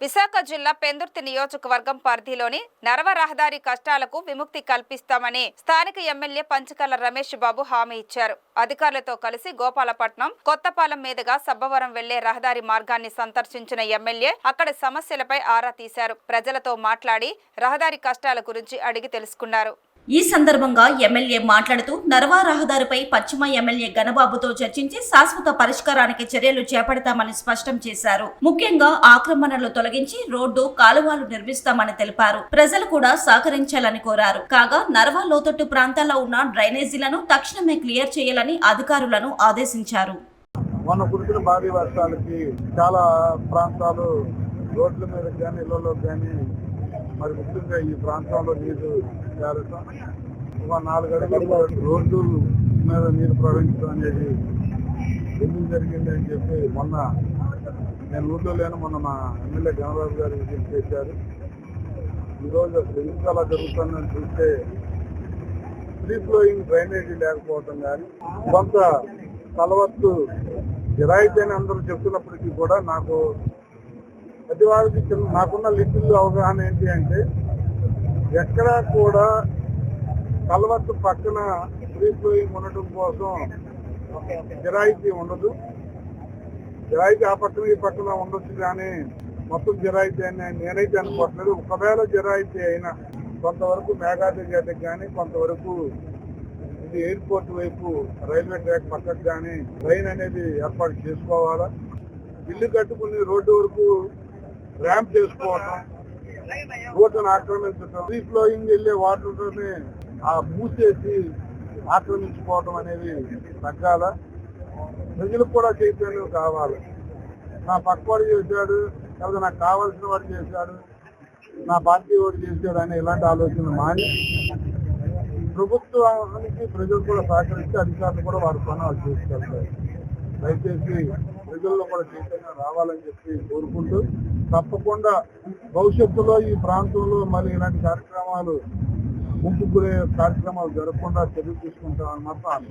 విశాఖ జిల్లా పెందుర్తి నియోజకవర్గం పరిధిలోని నరవ రహదారి కష్టాలకు విముక్తి కల్పిస్తామని స్థానిక ఎమ్మెల్యే పంచకర్ల రమేష్ బాబు హామీ ఇచ్చారు. అధికారులతో కలిసి గోపాలపట్నం కొత్తపాలెం మీదుగా సబ్బవరం వెళ్లే రహదారి మార్గాన్ని సందర్శించిన ఎమ్మెల్యే అక్కడి సమస్యలపై ఆరా తీశారు. ప్రజలతో మాట్లాడి రహదారి కష్టాల గురించి అడిగి తెలుసుకున్నారు. ఈ సందర్భంగా ఎమ్మెల్యే మాట్లాడుతూ నర్వా రహదారిపై పశ్చిమ ఎమ్మెల్యే గణబాబుతో చర్చించి శాశ్వత పరిష్కారానికి చర్యలు చేపడతామని స్పష్టం చేశారు. ముఖ్యంగా ఆక్రమణలు తొలగించి రోడ్డు కాలువలు నిర్మిస్తామని తెలిపారు. ప్రజలు కూడా సహకరించాలని కోరారు. కాగా నర్వా లోతట్టు ప్రాంతాల్లో ఉన్న డ్రైనేజీలను తక్షణమే క్లియర్ చేయాలని అధికారులను ఆదేశించారు. మొన్న కురిసిన భారీ వర్షాలకి చాలా ప్రాంతాలు రోడ్ల మీద కానీ ఇళ్లలో కానీ మరి ముఖ్యంగా ఈ ప్రాంతంలో నీరు చేరటం, ఒక 4 అడుగుల రోడ్డు మీద నీరు ప్రవహించడం అనేది ఎందుకు జరిగింది అని చెప్పి మొన్న నేను ఊళ్ళో లేను, మొన్న మా ఎమ్మెల్యే గణబాబు గారు విజిట్ చేశారు. ఈరోజు ఎందుకు అలా జరుగుతుందని చూస్తే ఫ్రీ ఫ్లోయింగ్ డ్రైనేజీ లేకపోవటం కానీ కొంత తలవత్తు కిరాయితీ అని అందరూ చెప్తున్నప్పటికీ కూడా నాకు ప్రతివారికి నాకున్న లిటిల్ అవగాహన ఏంటి అంటే ఎక్కడా కూడా కలవత్తు పక్కన ఫ్రీ ఫ్లోయింగ్ ఉండటం కోసం కిరాయితీ ఉండదు. కిరాయితీ ఆ పక్కన ఈ పక్కన ఉండొచ్చు కానీ మొత్తం కిరాయితీ అని నేనైతే అనుకోవట్లేదు. ఒకవేళ కిరాయితీ అయినా కొంతవరకు మేఘాది గేటకి కానీ కొంతవరకు ఇది ఎయిర్పోర్ట్ వైపు రైల్వే ట్రాక్ పక్కకు కానీ ట్రైన్ అనేది ఏర్పాటు చేసుకోవాలా. ఇల్లు కట్టుకుని రోడ్డు వరకు ర్యాంప్ చేసుకోవటం, రోడ్డును ఆక్రమించడం, ఫ్రీ ఫ్లోయింగ్ వెళ్ళే వాటర్ని మూసేసి ఆక్రమించుకోవడం అనేది తగ్గాల. ప్రజలకు కూడా చైతన్యం కావాలి. నా పక్కవాడు చేశాడు, లేదా నాకు కావాల్సిన వాడు చేశాడు, నా పార్టీ వాడు చేశాడు అనే ఇలాంటి ఆలోచనలు మాని ప్రభుత్వానికి ప్రజలు కూడా సహకరిస్తే అధికారులు కూడా వారి పనులు చేసుకెళ్తారు. దయచేసి ప్రజల్లో కూడా చైతన్యం రావాలని చెప్పి కోరుకుంటూ తప్పకుండా భవిష్యత్తులో ఈ ప్రాంతంలో మళ్ళీ ఇలాంటి కార్యక్రమాలు గుంపు కార్యక్రమాలు జరగకుండా చర్యలు తీసుకుంటామని మాత్రం